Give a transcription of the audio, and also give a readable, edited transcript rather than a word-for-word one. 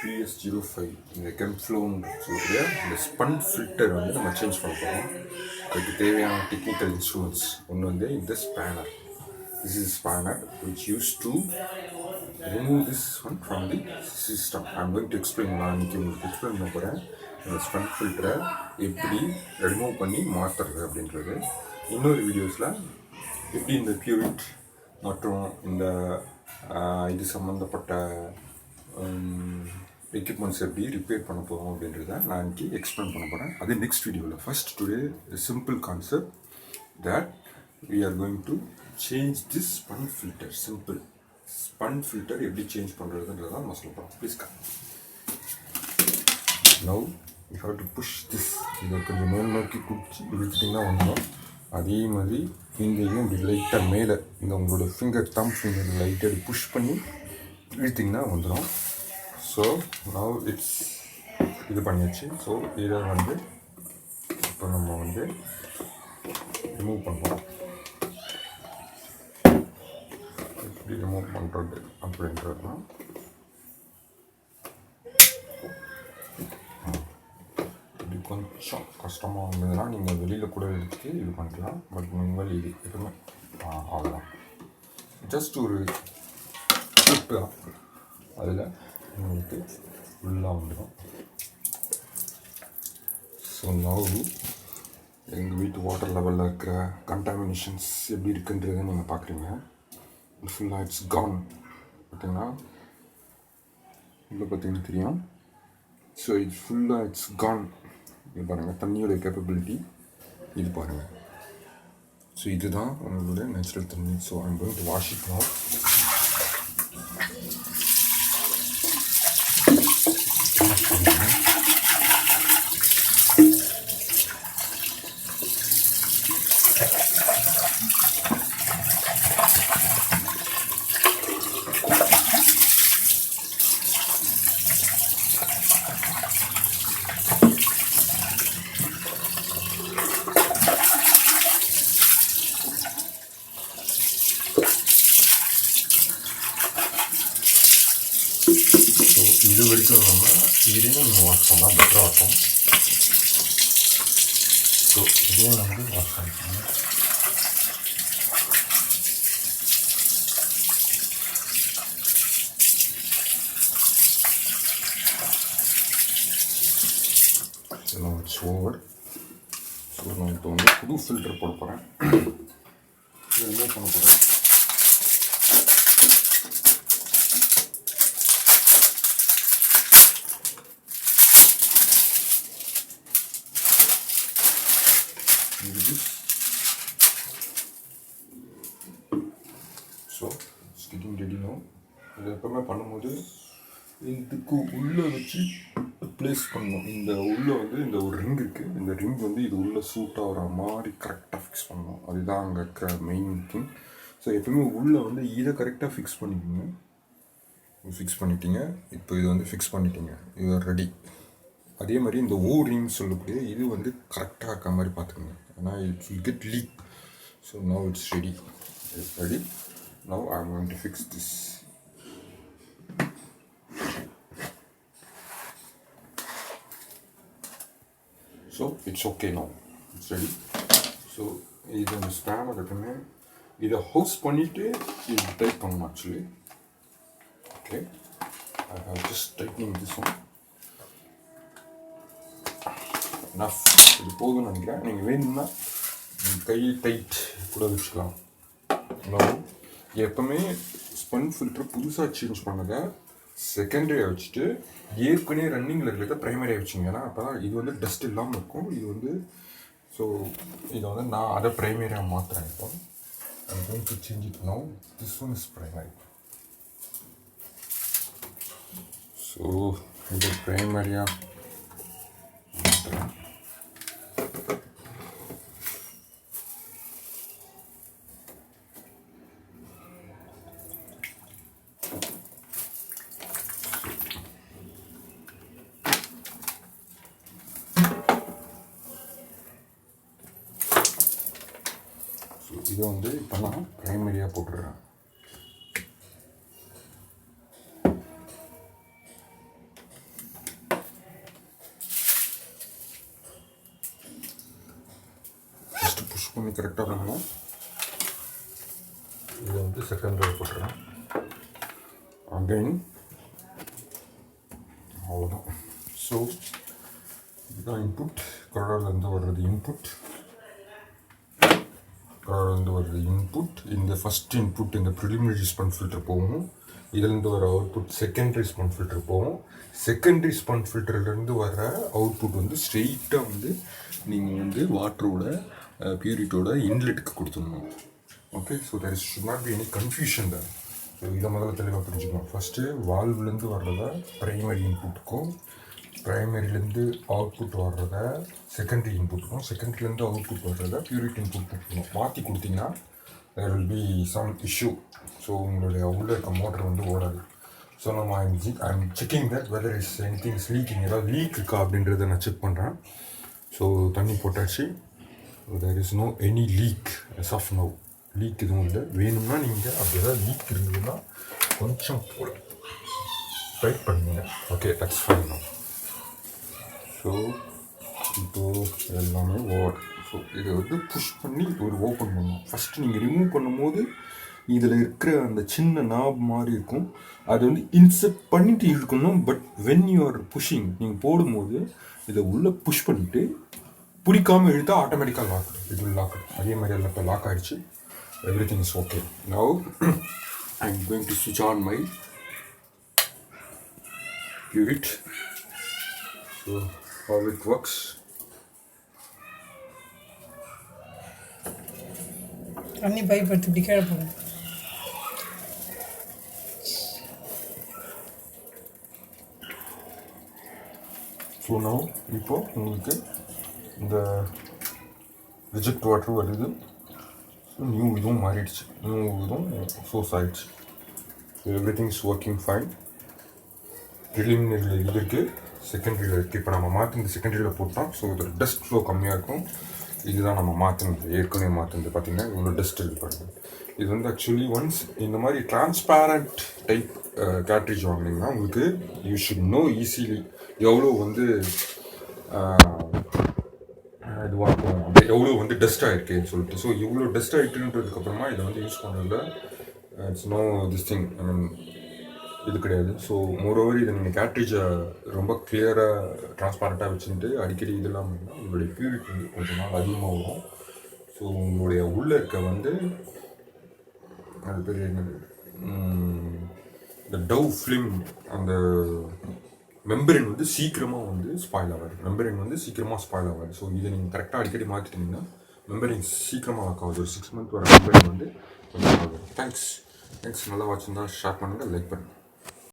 PS05 இந்த கெம்ஃப்ளோன்னு சொல்லக்கூடிய இந்த ஸ்பன் ஃபில்டர் வந்து நம்ம சேஞ்ச் பண்ண போகிறோம். அதுக்கு தேவையான டெக்னிக்கல் இன்ஸ்ட்ருமெண்ட்ஸ் ஒன்று வந்து இந்த spanner. This is spanner which used to remove this one from the system. I am going to explain. நான் இன்னைக்கு உங்களுக்கு எக்ஸ்பிளைன் பண்ண போகிறேன் இந்த ஸ்பன் ஃபில்டரை எப்படி ரிமூவ் பண்ணி மாற்றுறது அப்படின்றது. இன்னொரு வீடியோஸில் எப்படி இந்த பியூரிட் மற்றும் இந்த இது சம்மந்தப்பட்ட எக்யூப்மெண்ட்ஸ் எப்படி ரிப்பேர் பண்ண போகிறோம் அப்படின்றத நான் இன்னைக்கு எக்ஸ்பிளைன் பண்ண போகிறேன். அது நெக்ஸ்ட் வீடியோவில். First today simple concept that we are going to change this spun filter. Simple spun filter எப்படி சேஞ்ச் பண்ணுறதுன்றதை நம்ம சொல்ல போகிறோம். Please come. Now you have to push this. இதை கொஞ்சம் மேல் நோக்கி குடிச்சு இழுத்துட்டிங்கன்னா வந்துடும். அதே மாதிரி இங்கேயும் இப்படி லைட்டாக மேலே இந்த உங்களோட தம் ஃபிங்கர் லைட்டாக புஷ் பண்ணி இழுத்திங்கன்னா வந்துடும். ஸோ நவ் இட்ஸ் இது பண்ணியாச்சு. ஸோ இதை வந்து இப்போ நம்ம வந்து ரிமூவ் பண்ணுறோம். எப்படி ரிமூவ் பண்ணுறது அப்படின்றதுலாம் இப்படி கொஞ்சம் கஷ்டமாக இருந்ததுன்னா நீங்கள் வெளியில் கூட எடுத்து இது பண்ணிக்கலாம். பட் நீங்கள் இது எப்பவுமே அவ்வளோதான். ஜஸ்ட் ஒரு கிளிப்பு தான், அதில் உங்களுக்கு ஃபுல்லாக வந்துடும். ஸோ நவ் எங்கள் வீட்டு வாட்டர் லெவலில் இருக்கிற கண்டாமினேஷன்ஸ் எப்படி இருக்குன்றதை நீங்கள் பார்க்குறீங்க. ஃபுல்லாக இட்ஸ் கான். பார்த்தீங்கன்னா இதில் பார்த்தீங்கன்னா தெரியும். ஸோ இது ஃபுல்லாக இட்ஸ் கான். இது பாருங்கள் தண்ணியோட கேப்பபிலிட்டி இது பாருங்கள். ஸோ இதுதான் உங்களோட நேச்சுரல் தண்ணி. So I'm going to wash it now. இது வரைக்கும் நம்ம இதையும் நீங்கள் வாஷ் பண்ணால் பெட்டராக இருக்கும். ஸோ இதையும் வந்து வாஷ் பண்ணிக்கோங்க. இதெல்லாம் இட்ஸ் ஓவர். ஸோ நான் இப்போ வந்து புது ஃபில்டர் போட போகிறேன். இதை ரிமூவ் பண்ண போகிறேன். So it's getting ready now. இது எப்பவுமே பண்ணும்போது இதுக்கு உள்ளே வச்சு ப்ளேஸ் பண்ணணும். இந்த உள்ளே வந்து இந்த ஒரு ரிங் இருக்குது. இந்த ரிங் வந்து இது உள்ளே சூட் ஆகிற மாதிரி கரெக்டாக ஃபிக்ஸ் பண்ணணும். அதுதான் அங்கே இருக்கிற மெயின் திங். ஸோ எப்பவுமே உள்ளே வந்து இதை கரெக்டாக ஃபிக்ஸ் பண்ணிக்கோங்க. ஃபிக்ஸ் பண்ணிட்டீங்க. இப்போ இது வந்து ஃபிக்ஸ் பண்ணிட்டீங்க. இது ரெடி. அதே மாதிரி இந்த ஓ ரிங் சொல்லக்கூடிய இது வந்து கரெக்டாக இருக்க மாதிரி பார்த்துக்கோங்க. ஏன்னா it will get leak. So now it's ready. It's ready. Now I am going to fix this. So it's okay now. It's ready. So இது இந்த ஸ்பேனர் எப்பவுமே இதை ஹவுஸ் பண்ணிவிட்டு இது டைட் பண்ணணும். Actually okay, I have just tightening this one. Enough. இது போதும்னு நினைக்கிறேன். நீங்கள் வேணும்னா கை டைட் கூட வச்சுக்கலாம். எப்பவுமே ஸ்பன் ஃபில்டர் புதுசாக சேஞ்ச் பண்ணதை செகண்டரியாக வச்சுட்டு ஏற்கனவே ரன்னிங்கில் இருக்கிறத ப்ரைமரியாக வச்சுங்க. ஏன்னா அப்போ தான் இது வந்து டஸ்ட் இல்லாமல் இருக்கும். இது வந்து ஸோ இதை வந்து நான் அதை ப்ரைமரியாக மாற்றுறேன். இப்போ I'm going to change it now. This one is primary. So இது ப்ரைமரியாக மாற்றுறேன். இதை வந்து இப்போ நான் ப்ரைமரியாக போட்டுடுறேன். புஷ் பண்ணி கரெக்டாக பண்ணணும். இதை வந்து செகண்ட் ட்ரைவ் போட்டுறேன். அகைன் அவ்வளோதான். ஸோ இதுதான் இன்புட். கலர்லேருந்து வர்றது இன்புட். கலர்லேருந்து வர்றது இன்புட். இந்த ஃபஸ்ட் இன்புட் இந்த ப்ரிலிமினரி ஸ்பன் ஃபில்டர் போகும். இதுலேருந்து வர அவுட்புட் செகண்டரி ஸ்பன் ஃபில்டர் போகும். செகண்டரி ஸ்பன் ஃபில்டர்லேருந்து வர அவுட்புட் வந்து ஸ்ட்ரெயிட்டாக வந்து நீங்கள் வந்து வாட்டரோட பியூரிட்டியோட இன்லெட்டுக்கு கொடுத்துடணும். Okay, so there is should not be any confusion தான். ஸோ இதை முதல்ல தெளிவாக புரிஞ்சுக்கணும். ஃபஸ்ட்டு வால்வ்லேருந்து வர்றத ப்ரைமரி இன்புட்டுக்கும், ப்ரைமரிலேருந்து அவுட்புட் வர்றத செகண்டரி இன்புட்டுக்கும், செகண்டரிலேருந்து அவுட்புட் வர்றத பியூரிட்டி இன்புட் கொடுக்கணும். மாற்றி கொடுத்தீங்கன்னா there will be some issue. So உங்களுடைய உள்ளே இருக்க மோட்டர் வந்து ஓடாது. ஸோ நம்ம I'm checking that whether is anything is leaking, ஏதாவது லீக் இருக்கா அப்படின்றத நான் செக் பண்ணுறேன். ஸோ தண்ணி போட்டாச்சு. There is no any leak as of now. Leak எதுவும் இல்லை. வேணும்னா நீங்கள் அப்படி ஏதாவது லீக் இருந்ததுன்னா கொஞ்சம் போல டைட் பண்ணுங்க. Okay, that's fine no. So இப்போது எல்லாமே ஓவர். ஸோ இதை வந்து புஷ் பண்ணி ஒரு ஓப்பன் பண்ணணும். ஃபஸ்ட்டு நீங்கள் ரிமூவ் பண்ணும்போது இதில் இருக்கிற அந்த சின்ன நாப் மாதிரி இருக்கும், அதை வந்து இன்செர்ட் பண்ணிட்டு இழுக்கணும். But when you are pushing, நீங்கள் போடும்போது இதை உள்ளே புஷ் பண்ணிவிட்டு பிடிக்காமல் இழுத்தா ஆட்டோமேட்டிக்காக லாக். இது லாக். அதே மாதிரி எல்லாம் இப்போ லாக் ஆகிடுச்சு. Everything is okay. Now I'm going to switch on my unit. So how it works. தண்ணி பைப் எடுத்து இப்படி கீழே போகும். ஸோ now இப்போ உங்களுக்கு இந்த ரிஜெக்ட் வாட்டர் வருது. நியூ இதுவும் மாறிடுச்சு, நியூ இதுவும் சோர்ஸ் ஆகிடுச்சு. So everything is working fine. ப்ரிலிமினரியில் இது இருக்குது, செகண்டரியில் இருக்குது. இப்போ நம்ம மாற்றினது செகண்டரியில் போட்டோம். ஸோ இது டஸ்ட் ஃப்ளோ கம்மியாக இருக்கும். இதுதான் நம்ம மாற்றினது, ஏற்கனவே மாற்றினது. பார்த்திங்கன்னா இவ்வளோ டஸ்ட் இது பண்ணுறது. இது வந்து ஆக்சுவலி ஒன்ஸ் இந்த மாதிரி டிரான்ஸ்பேரண்ட் டைப் கேட்ரிஜ் வாங்கினீங்கன்னா உங்களுக்கு யூ ஷுட் நோ ஈஸிலி எவ்வளோ வந்து இதுவாக இருக்கும், அப்படி எவ்வளோ வந்து டஸ்ட் ஆகிருக்குன்னு சொல்லிட்டு. ஸோ இவ்வளோ டஸ்ட் ஆகிட்டுன்றதுக்கப்புறமா இதை வந்து யூஸ் பண்ணதில்ல. இட்ஸ் நோ திஸ் திங், ஐ மீன் இது கிடையாது. ஸோ மோரோவர் இதை நீங்கள் கேட்ரிஜை ரொம்ப கிளியராக டிரான்ஸ்பேரண்ட்டாக வச்சுட்டு அடிக்கடி இதெல்லாம் பண்ணால் உங்களுடைய பியூரிட்டி வந்து கொஞ்சம் நாள் அதிகமாக வரும். ஸோ உங்களுடைய உள்ளே இருக்க வந்து அது பெரிய இந்த டவ் ஃபிலிம் அந்த மெம்பரின் வந்து சீக்கிரமாக வந்து ஸ்பாயில் ஆகாது. மெம்பரின் வந்து சீக்கிரமாக ஸ்பாயில் ஆகாது. ஸோ இதை நீங்கள் கரெக்டாக அடிக்கடி மாற்றிட்டீங்கன்னா மெம்பரின் சீக்கிரமாக ஆகாது. ஒரு 6 month வர மெம்பரின் வந்து கொஞ்சம் ஆகும். தேங்க்ஸ். நல்லா வாட்சிருந்தா ஷேர் பண்ணுங்கள், லைக் பண்ணுங்கள்.